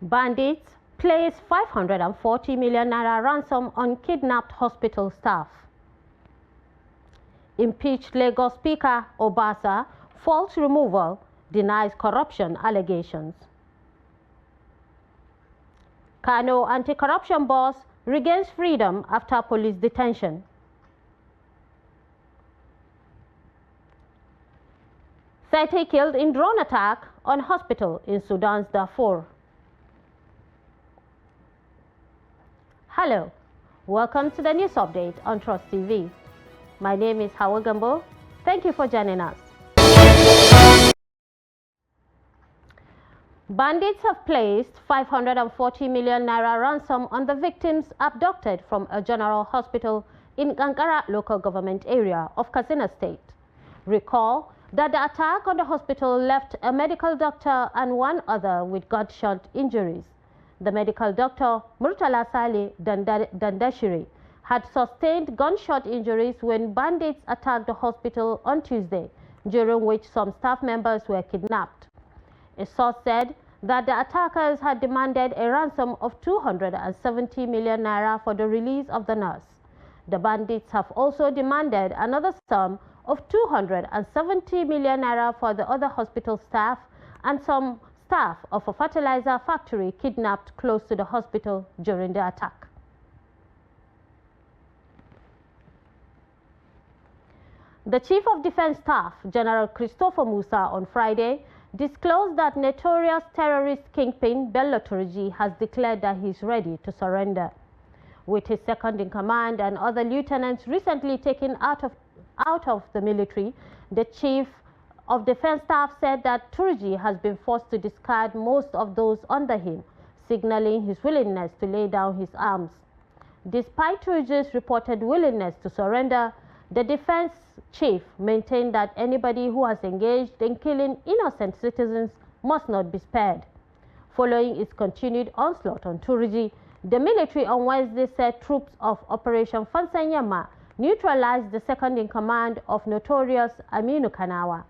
Bandits place 540 million naira ransom on kidnapped hospital staff. Impeached Lagos Speaker Obasa faults removal, denies corruption allegations. Kano anti-corruption boss regains freedom after police detention. Thirty killed in drone attack on hospital in Sudan's Darfur. Hello, welcome to the news update on Trust TV. My name is Hawa Gambo. Thank you for joining us. Bandits have placed 540 million naira ransom on the victims abducted from a general hospital in Kankara local government area of Katsina State. Recall that the attack on the hospital left a medical doctor and one other with gunshot injuries. The medical doctor, Murtala Saleh Dandashiri, had sustained gunshot injuries when bandits attacked the hospital on Tuesday, during which some staff members were kidnapped. A source said that the attackers had demanded a ransom of 270 million naira for the release of the nurse. The bandits have also demanded another sum of 270 million naira for the other hospital staff and some staff of a fertilizer factory kidnapped close to the hospital during the attack. The Chief of Defense Staff, General Christopher Musa, on Friday disclosed that notorious terrorist kingpin Bello Turji has declared that he is ready to surrender. With his second-in-command and other lieutenants recently taken out of the military, the Chief of Defense Staff said that Turji has been forced to discard most of those under him, signaling his willingness to lay down his arms. Despite Turji's reported willingness to surrender, the defense chief maintained that anybody who has engaged in killing innocent citizens must not be spared. Following its continued onslaught on Turji, the military on Wednesday said troops of Operation Fansanyama neutralized the second-in-command of notorious Aminu Kanawa.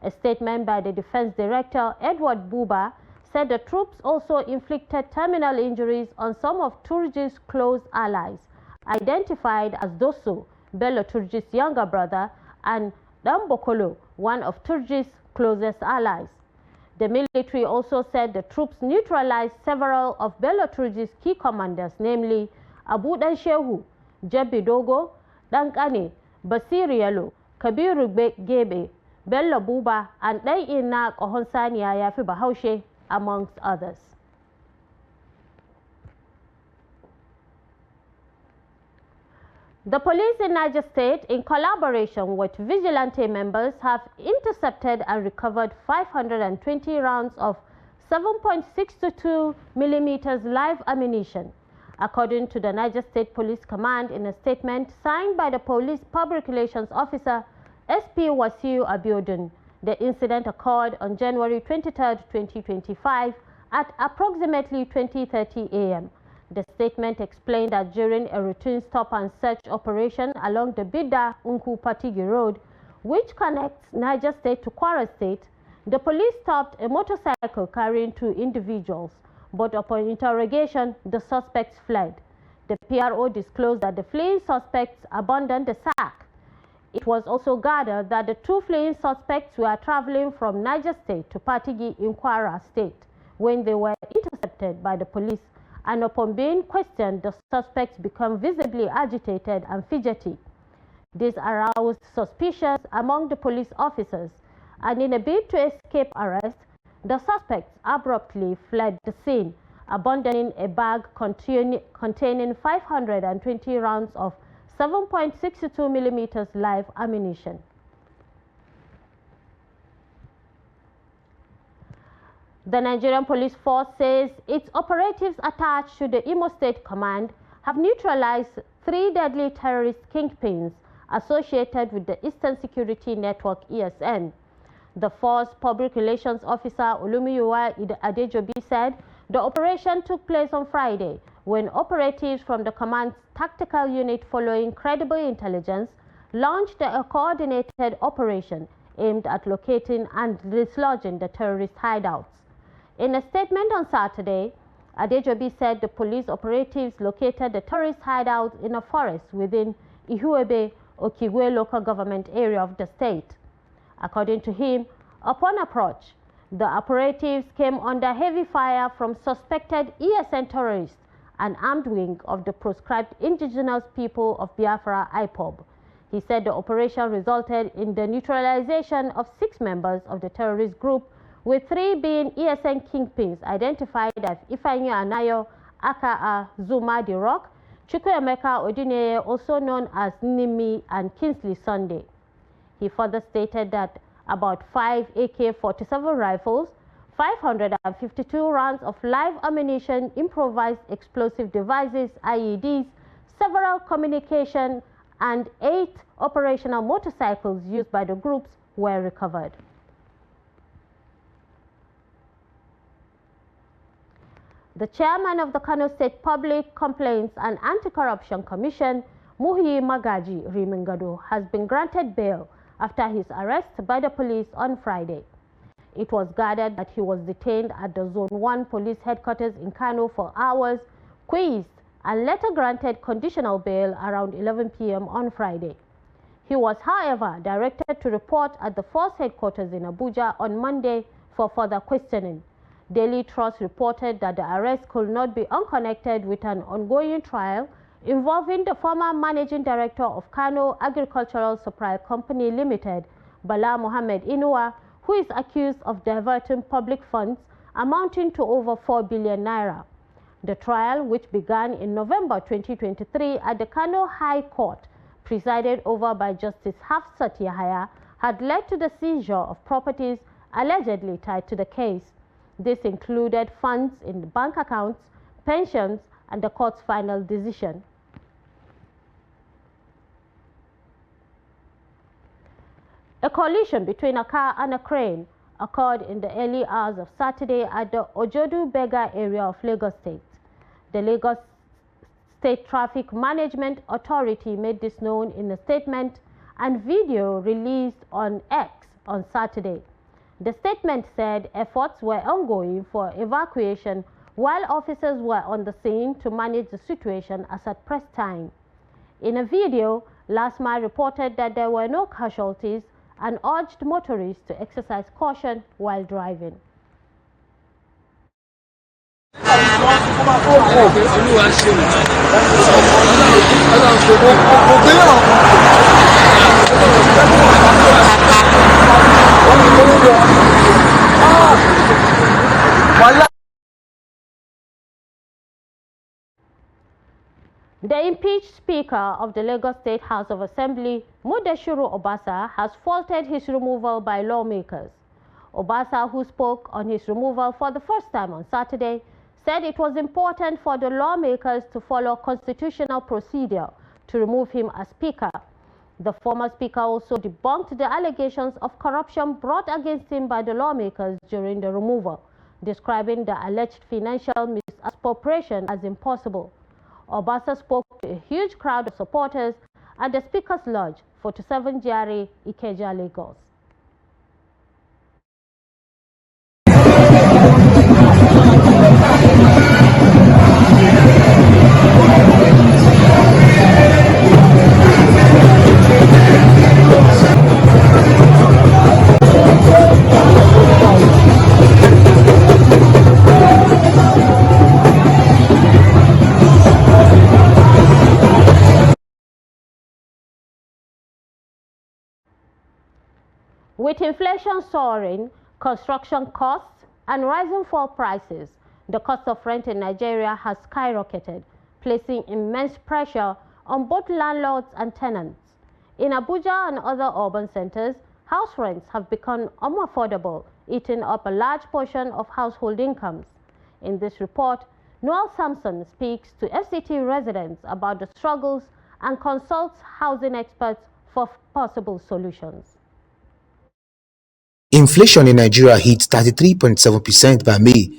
A statement by the Defense Director, Edward Buba, said the troops also inflicted terminal injuries on some of Turji's close allies, identified as Dosso, Bello Turji's younger brother, and Dambokolo, one of Turji's closest allies. The military also said the troops neutralized several of Bello Turji's key commanders, namely Abu Shehu, Jebi Dogo, Dankane, Basiri Yalo, Kabiru Gebe, Bello Buba, and Dayina Kohonsania Yafi Bahaushe, amongst others. The police in Niger State, in collaboration with vigilante members, have intercepted and recovered 520 rounds of 7.62 millimeters live ammunition. According to the Niger State Police Command, in a statement signed by the Police Public Relations Officer SP Wasiu Abiodun, the incident occurred on January 23, 2025 at approximately 20:30 a.m. The statement explained that during a routine stop and search operation along the Bida-Unku-Patigi Road, which connects Niger State to Kwara State, the police stopped a motorcycle carrying two individuals, but upon interrogation, the suspects fled. The PRO disclosed that the fleeing suspects abandoned the sack. It was also gathered that the two fleeing suspects were traveling from Niger State to Patigi in Kwara State when they were intercepted by the police, and upon being questioned, the suspects became visibly agitated and fidgety. This aroused suspicions among the police officers, and in a bid to escape arrest, the suspects abruptly fled the scene, abandoning a bag containing 520 rounds of 7.62 millimeters live ammunition. The Nigerian Police Force says its operatives attached to the Imo State Command have neutralized 3 deadly terrorist kingpins associated with the Eastern Security Network (ESN). The force public relations officer Olumiyiwa Adejobi said the operation took place on Friday when operatives from the command's tactical unit, following credible intelligence, launched a coordinated operation aimed at locating and dislodging the terrorist hideouts. In a statement on Saturday, Adejobi said the police operatives located the terrorist hideout in a forest within Ihuebe, Okigwe local government area of the state. According to him, upon approach, the operatives came under heavy fire from suspected ESN terrorists, an armed wing of the proscribed indigenous people of Biafra IPOB. He said the operation resulted in the neutralization of 6 members of the terrorist group, with 3 being ESN kingpins identified as Ifeanyi Anayo, aka Zuma the Rock, Chukwuemeka Odineye, also known as Nimi, and Kingsley Sunday. He further stated that about 5 AK-47 rifles, 552 rounds of live ammunition, improvised explosive devices, IEDs, several communication, and 8 operational motorcycles used by the groups were recovered. The chairman of the Kano State Public Complaints and Anti-Corruption Commission, Magaji Rimingado, has been granted bail after his arrest by the police on Friday. It was gathered that he was detained at the Zone 1 police headquarters in Kano for hours, quizzed, and later granted conditional bail around 11 p.m. on Friday. He was, however, directed to report at the force headquarters in Abuja on Monday for further questioning. Daily Trust reported that the arrest could not be unconnected with an ongoing trial involving the former managing director of Kano Agricultural Supply Company Limited, Bala Mohammed Inuwa, who is accused of diverting public funds amounting to over 4 billion naira. The trial, which began in November 2023 at the Kano High Court, presided over by Justice Hafsat Yahaya, had led to the seizure of properties allegedly tied to the case. This included funds in the bank accounts, pensions, and the court's final decision. A collision between a car and a crane occurred in the early hours of Saturday at the Ojodu Bega area of Lagos State. The Lagos State Traffic Management Authority made this known in a statement and video released on X on Saturday. The statement said efforts were ongoing for evacuation while officers were on the scene to manage the situation as at press time. In a video, Lasma reported that there were no casualties and urged motorists to exercise caution while driving. The impeached Speaker of the Lagos State House of Assembly, Mudashiru Obasa, has faulted his removal by lawmakers. Obasa, who spoke on his removal for the first time on Saturday, said it was important for the lawmakers to follow constitutional procedure to remove him as Speaker. The former Speaker also debunked the allegations of corruption brought against him by the lawmakers during the removal, describing the alleged financial misappropriation as impossible. Obasa spoke to a huge crowd of supporters at the Speaker's Lodge, 47 GRA, Ikeja, Lagos. With inflation soaring, construction costs, and rising fuel prices, the cost of rent in Nigeria has skyrocketed, placing immense pressure on both landlords and tenants. In Abuja and other urban centers, house rents have become unaffordable, eating up a large portion of household incomes. In this report, Noel Sampson speaks to FCT residents about the struggles and consults housing experts for possible solutions. Inflation in Nigeria hit 33.7% by May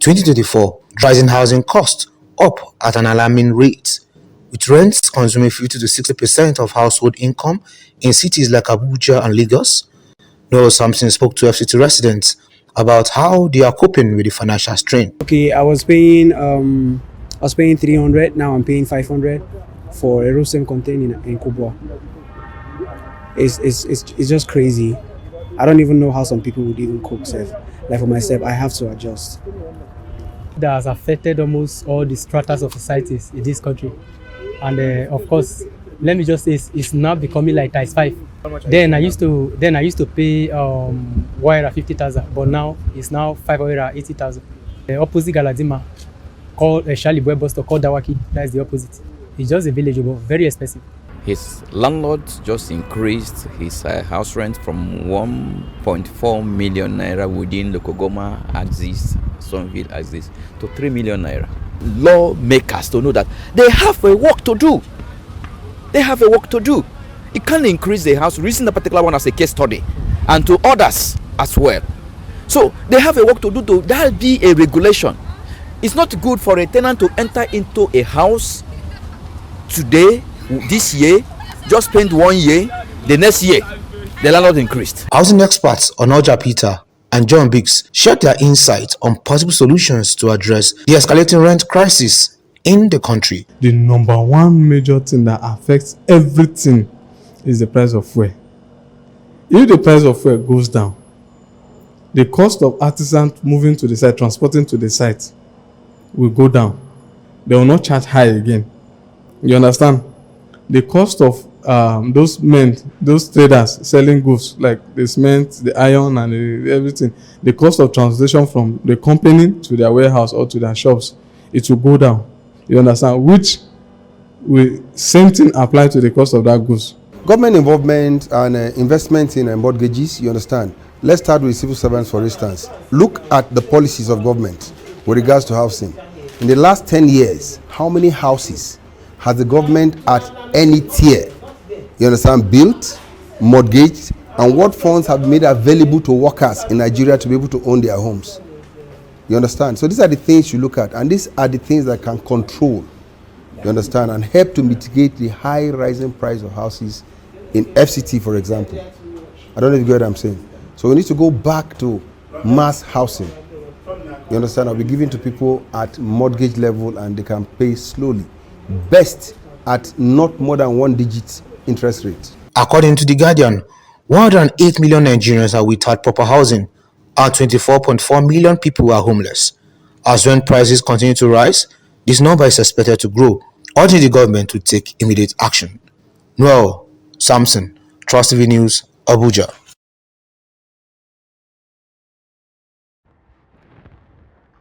2024, rising housing costs up at an alarming rate, with rents consuming 50 to 60% of household income in cities like Abuja and Lagos. Noel Sampson spoke to FCT residents about how they are coping with the financial strain. Okay, I was paying 300. Now I'm paying 500 for a roasting container in Kubwa. It's just crazy. I don't even know how some people would even cook safe. Like for myself, I have to adjust. That has affected almost all the stratas of societies in this country, and of course, let me just say it's now becoming like times 5. Then I used to pay wire 50,000, but now it's now 580,000. The opposite Galadima called Charlie Boy Buster called Dawaki. That's the opposite. It's just a village, but very expensive. His landlord just increased his house rent from 1.4 million naira within the Kogoma axis, Sonville axis, to 3 million naira. Lawmakers to know that they have a work to do. They have a work to do. You can't increase the house, using the particular one as a case study, and to others as well. So they have a work to do. That'll be a regulation. It's not good for a tenant to enter into a house today, this year, just spend 1 year, the next year, the landlord increased. Housing experts Onoja Peter and John Biggs shared their insights on possible solutions to address the escalating rent crisis in the country. The number one major thing that affects everything is the price of fuel. If the price of fuel goes down, the cost of artisans moving to the site, transporting to the site, will go down. They will not charge high again. You understand? The cost of those traders selling goods like the cement, the iron, and everything, the cost of transportation from the company to their warehouse or to their shops, it will go down. You understand? Which will same thing apply to the cost of that goods. Government involvement and investment in mortgages, you understand. Let's start with civil servants, for instance. Look at the policies of government with regards to housing. In the last 10 years, how many houses has the government at any tier, you understand, built, mortgaged, and what funds have been made available to workers in Nigeria to be able to own their homes? You understand? So these are the things you look at, and these are the things that can control, you understand, and help to mitigate the high rising price of houses in FCT, for example. I don't know if you get what I'm saying. So we need to go back to mass housing. You understand? I'll be given to people at mortgage level and they can pay slowly. Best at not more than 1-digit interest rate. According to The Guardian, 108 million Nigerians are without proper housing, and 24.4 million people are homeless. As rent prices continue to rise, this number is expected to grow, urging the government to take immediate action. Noel Samson, Trust TV News, Abuja.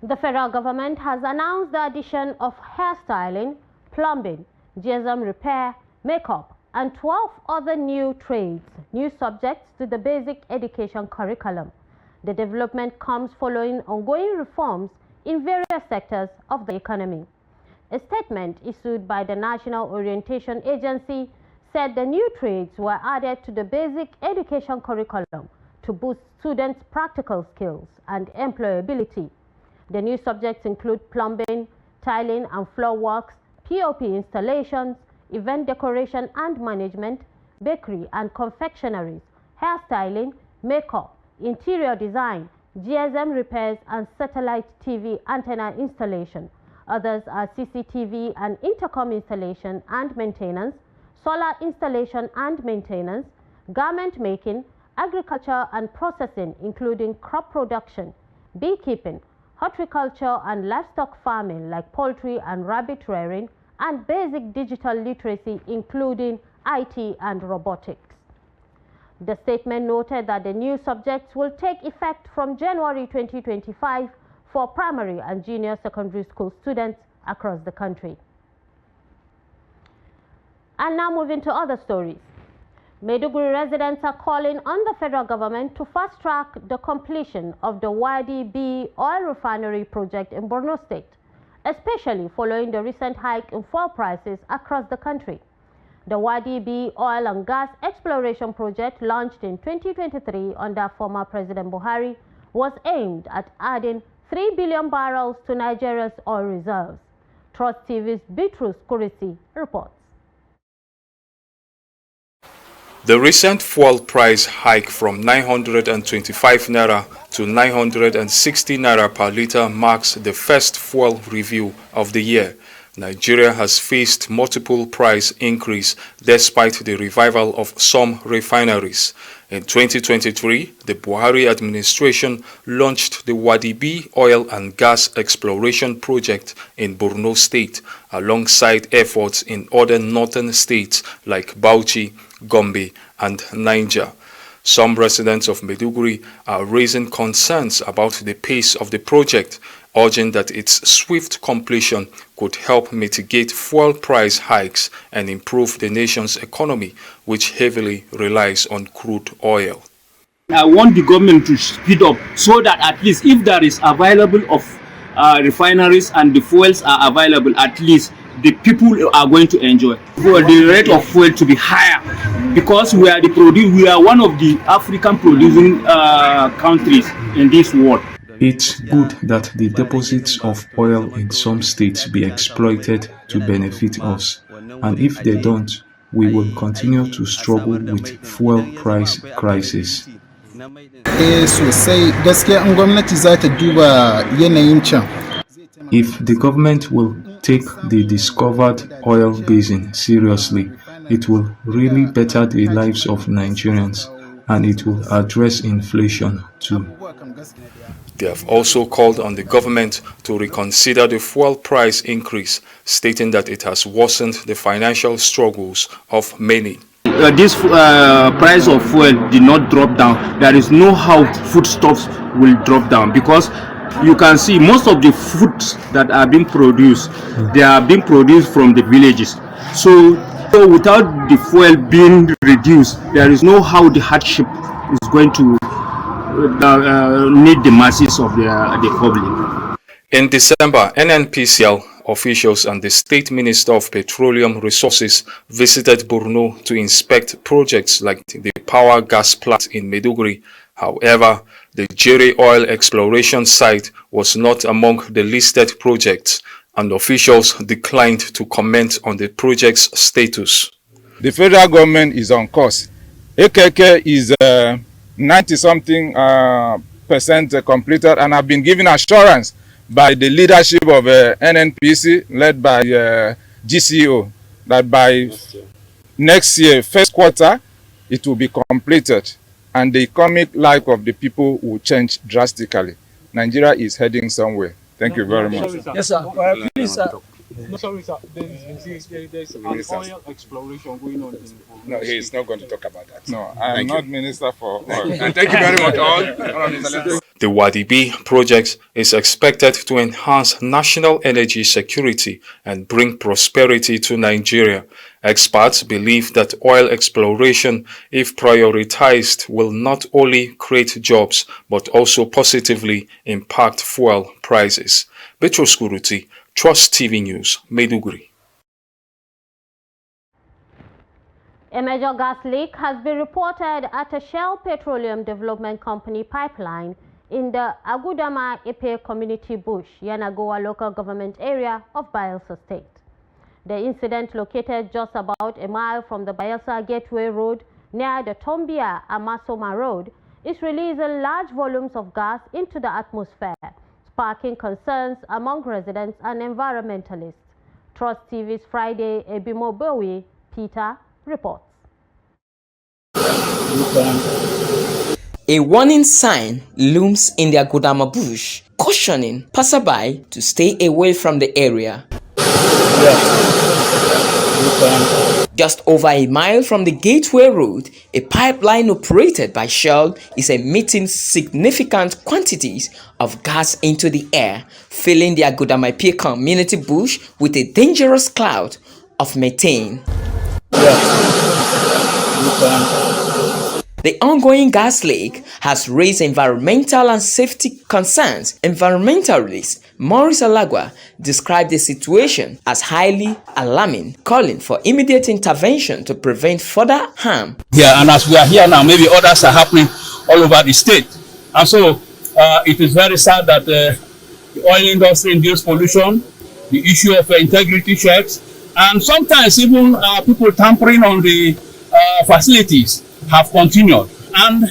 The federal government has announced the addition of hairstyling, plumbing, GSM repair, makeup, and 12 other new trades, new subjects to the basic education curriculum. The development comes following ongoing reforms in various sectors of the economy. A statement issued by the National Orientation Agency said the new trades were added to the basic education curriculum to boost students' practical skills and employability. The new subjects include plumbing, tiling and floor works, POP installations, event decoration and management, bakery and confectionaries, hairstyling, makeup, interior design, GSM repairs and satellite TV antenna installation. Others are CCTV and intercom installation and maintenance, solar installation and maintenance, garment making, agriculture and processing including crop production, beekeeping, horticulture and livestock farming like poultry and rabbit rearing, and basic digital literacy including IT and robotics. The statement noted that the new subjects will take effect from January 2025 for primary and junior secondary school students across the country. And now moving to other stories. Maiduguri residents are calling on the federal government to fast-track the completion of the YDB oil refinery project in Borno State, especially following the recent hike in fuel prices across the country. The YDB oil and gas exploration project, launched in 2023 under former President Buhari, was aimed at adding 3 billion barrels to Nigeria's oil reserves. Trust TV's Bitrus Kurisi reports. The recent fuel price hike from 925 naira to 960 naira per litre marks the first fuel review of the year. Nigeria has faced multiple price increase despite the revival of some refineries. In 2023, the Buhari administration launched the Wadibi oil and gas exploration project in Borno State, alongside efforts in other northern states like Bauchi, Gombe, and Niger. Some residents of Maiduguri are raising concerns about the pace of the project, urging that its swift completion could help mitigate fuel price hikes and improve the nation's economy, which heavily relies on crude oil. I want the government to speed up so that at least if there is available of refineries and the fuels are available, at least the people are going to enjoy. For the rate of fuel to be higher, because we are one of the African producing countries in this world. It's good that the deposits of oil in some states be exploited to benefit us, and if they don't, we will continue to struggle with fuel price crisis. If the government will take the discovered oil basin seriously, it will really better the lives of Nigerians, and it will address inflation too. They have also called on the government to reconsider the fuel price increase, stating that it has worsened the financial struggles of many. This price of fuel did not drop down. There is no how foodstuffs will drop down, because you can see most of the foods that are being produced, they are being produced from the villages. So without the fuel being reduced, there is no how the hardship is going to meet the masses of the public. In December, NNPCL officials and the State Minister of Petroleum Resources visited Borno to inspect projects like the power gas plant in Maiduguri. However, the Jere oil exploration site was not among the listed projects, and officials declined to comment on the project's status. The federal government is on course. AKK is 90-something percent completed, and have been given assurance by the leadership of NNPC, led by GCO, that by next year, first quarter, it will be completed, and the economic life of the people will change drastically. Nigeria is heading somewhere. Thank you very much. Yes, sir. Please, sir. No, sorry, sir. There's an oil exploration going on. No, he is not going to talk about that. No, I am not minister for oil. Thank you very much, all. The Wadibi project is expected to enhance national energy security and bring prosperity to Nigeria. Experts believe that oil exploration, if prioritized, will not only create jobs but also positively impact fuel prices. Petros Kuruti, Trust TV News, Maiduguri. A major gas leak has been reported at a Shell Petroleum Development Company pipeline in the Agudama Epe Community Bush, Yanagoa local government area of Bayelsa State. The incident, located just about a mile from the Bayelsa Gateway Road near the Tombia Amasoma Road, is releasing large volumes of gas into the atmosphere, sparking concerns among residents and environmentalists. Trust TV's Friday Ebimo Bowie, Peter, reports. A warning sign looms in the Agudama bush, cautioning passerby to stay away from the area. Just over a mile from the Gateway Road, a pipeline operated by Shell is emitting significant quantities of gas into the air, filling the Agudama community bush with a dangerous cloud of methane. The ongoing gas leak has raised environmental and safety concerns. Environmentalist Maurice Alagua described the situation as highly alarming, calling for immediate intervention to prevent further harm. Yeah, and as we are here now, maybe others are happening all over the state. And so it is very sad that the oil industry induced pollution, the issue of integrity checks, and sometimes even people tampering on the facilities have continued, and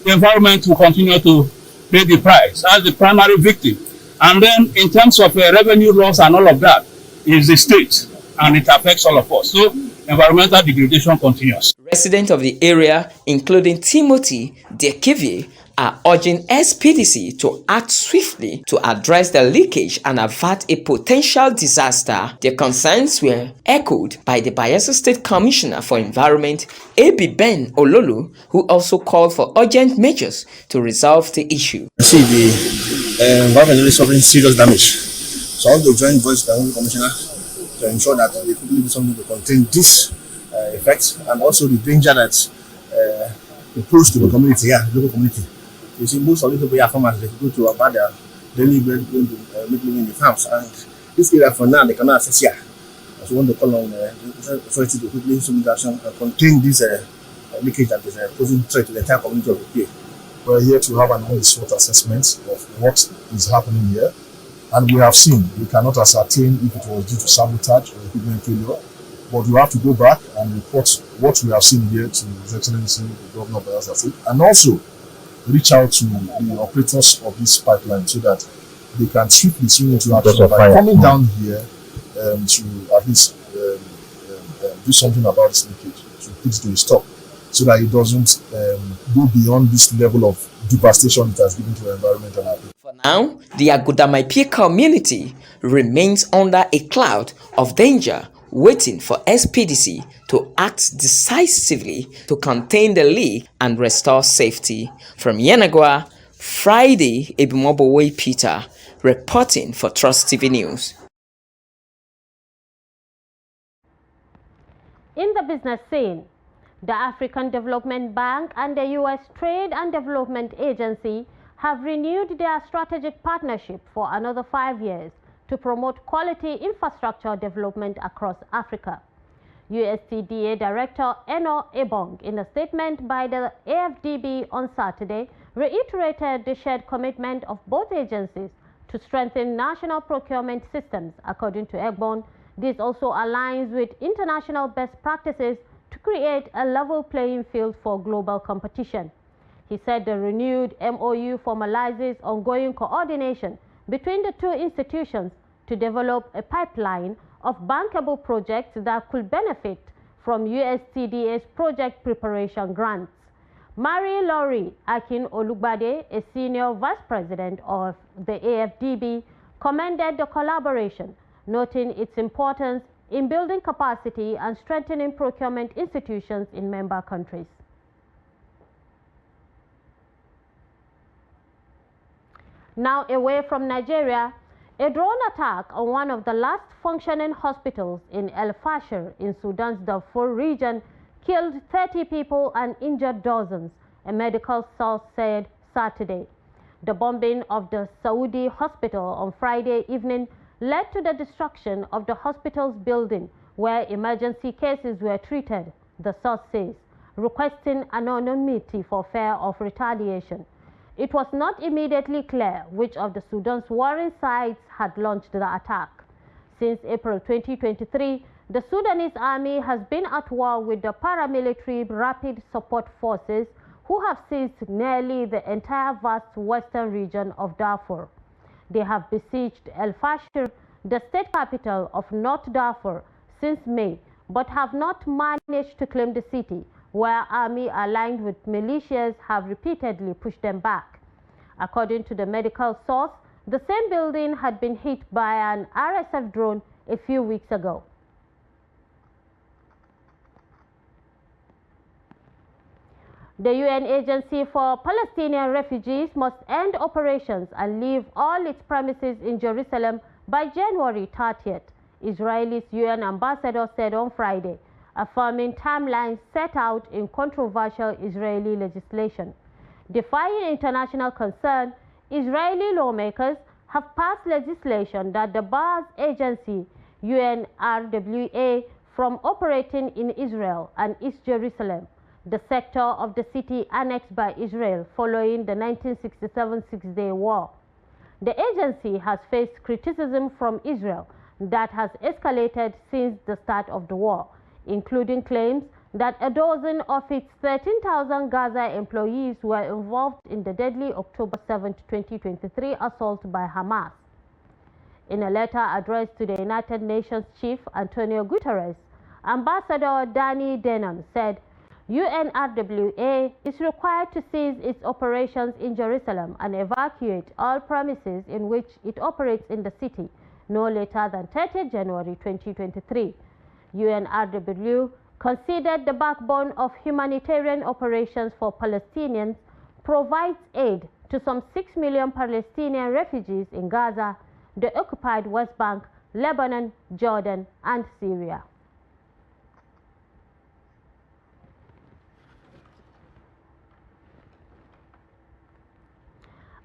the environment will continue to pay the price as the primary victim. And then in terms of revenue loss and all of that is the state, and it affects all of us. So environmental degradation continues. Residents of the area, including Timothy Dekivie, are urging SPDC to act swiftly to address the leakage and avert a potential disaster. Their concerns were echoed by the Bayelsa State Commissioner for Environment, A.B. Ben Ololu, who also called for urgent measures to resolve the issue. See, the environment is suffering serious damage. So I want to join voice with the Commissioner to ensure that they quickly do something to contain this effect, and also the danger that it poses to the community, the local community. You see, most of the people are farmers, they go to about their daily bread, going to make living in the farms, and this area for now they cannot access here. So we want to call on the authority to quickly take action and contain this leakage that is posing threat to the entire community of the PA. We're here to have an on-the-spot assessment of what is happening here, and we have seen, we cannot ascertain if it was due to sabotage or equipment failure, but we have to go back and report what we have seen here to His Excellency the Governor of Bayelsa State, and also reach out to the operators of this pipeline so that they can swiftly swing into action by coming down here to at least do something about this leakage, to put it to a stop, so that it doesn't go beyond this level of devastation it has given to the environment and our people. For now, the Agudamaipi community remains under a cloud of danger, waiting for SPDC to act decisively to contain the leak and restore safety. From Yenagoa, Friday, Ebimobowe Peter, reporting for Trust TV News. In the business scene, the African Development Bank and the U.S. Trade and Development Agency have renewed their strategic partnership for another 5 years to promote quality infrastructure development across Africa. USTDA Director Eno Ebong, in a statement by the AFDB on Saturday, reiterated the shared commitment of both agencies to strengthen national procurement systems. According to Ebong, this also aligns with international best practices to create a level playing field for global competition. He said the renewed MOU formalizes ongoing coordination between the two institutions to develop a pipeline of bankable projects that could benefit from USTDA's project preparation grants. Marie-Laurie Akin Olugbade, a senior vice president of the AFDB, commended the collaboration, noting its importance in building capacity and strengthening procurement institutions in member countries. Now away from Nigeria, a drone attack on one of the last functioning hospitals in El Fasher in Sudan's Darfur region killed 30 people and injured dozens, a medical source said Saturday. The bombing of the Saudi hospital on Friday evening led to the destruction of the hospital's building where emergency cases were treated, the source says, requesting anonymity for fear of retaliation. It was not immediately clear which of the Sudan's warring sides had launched the attack. Since April 2023, the Sudanese army has been at war with the paramilitary Rapid Support Forces, who have seized nearly the entire vast western region of Darfur. They have besieged El Fasher, the state capital of North Darfur, since May, but have not managed to claim the city, where army aligned with militias have repeatedly pushed them back. According to the medical source, the same building had been hit by an RSF drone a few weeks ago. The UN Agency for Palestinian Refugees must end operations and leave all its premises in Jerusalem by January 30th, Israel's UN ambassador said on Friday, affirming timelines set out in controversial Israeli legislation. Defying international concern, Israeli lawmakers have passed legislation that bars agency UNRWA from operating in Israel and East Jerusalem, the sector of the city annexed by Israel following the 1967 Six-Day War. The agency has faced criticism from Israel that has escalated since the start of the war, including claims that a dozen of its 13,000 Gaza employees were involved in the deadly October 7, 2023 assault by Hamas. In a letter addressed to the United Nations Chief Antonio Guterres, Ambassador Danny Denham said UNRWA is required to cease its operations in Jerusalem and evacuate all premises in which it operates in the city no later than 30 January 2023. UNRWA, considered the backbone of humanitarian operations for Palestinians, provides aid to some 6 million Palestinian refugees in Gaza, the occupied West Bank, Lebanon, Jordan, and Syria.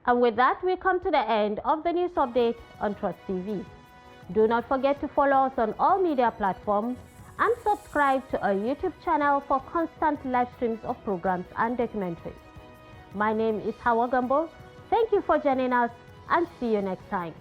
And with that, we come to the end of the news update on Trust TV. Do not forget to follow us on all media platforms and subscribe to our YouTube channel for constant live streams of programs and documentaries. My name is Hawa Gambo. Thank you for joining us and see you next time.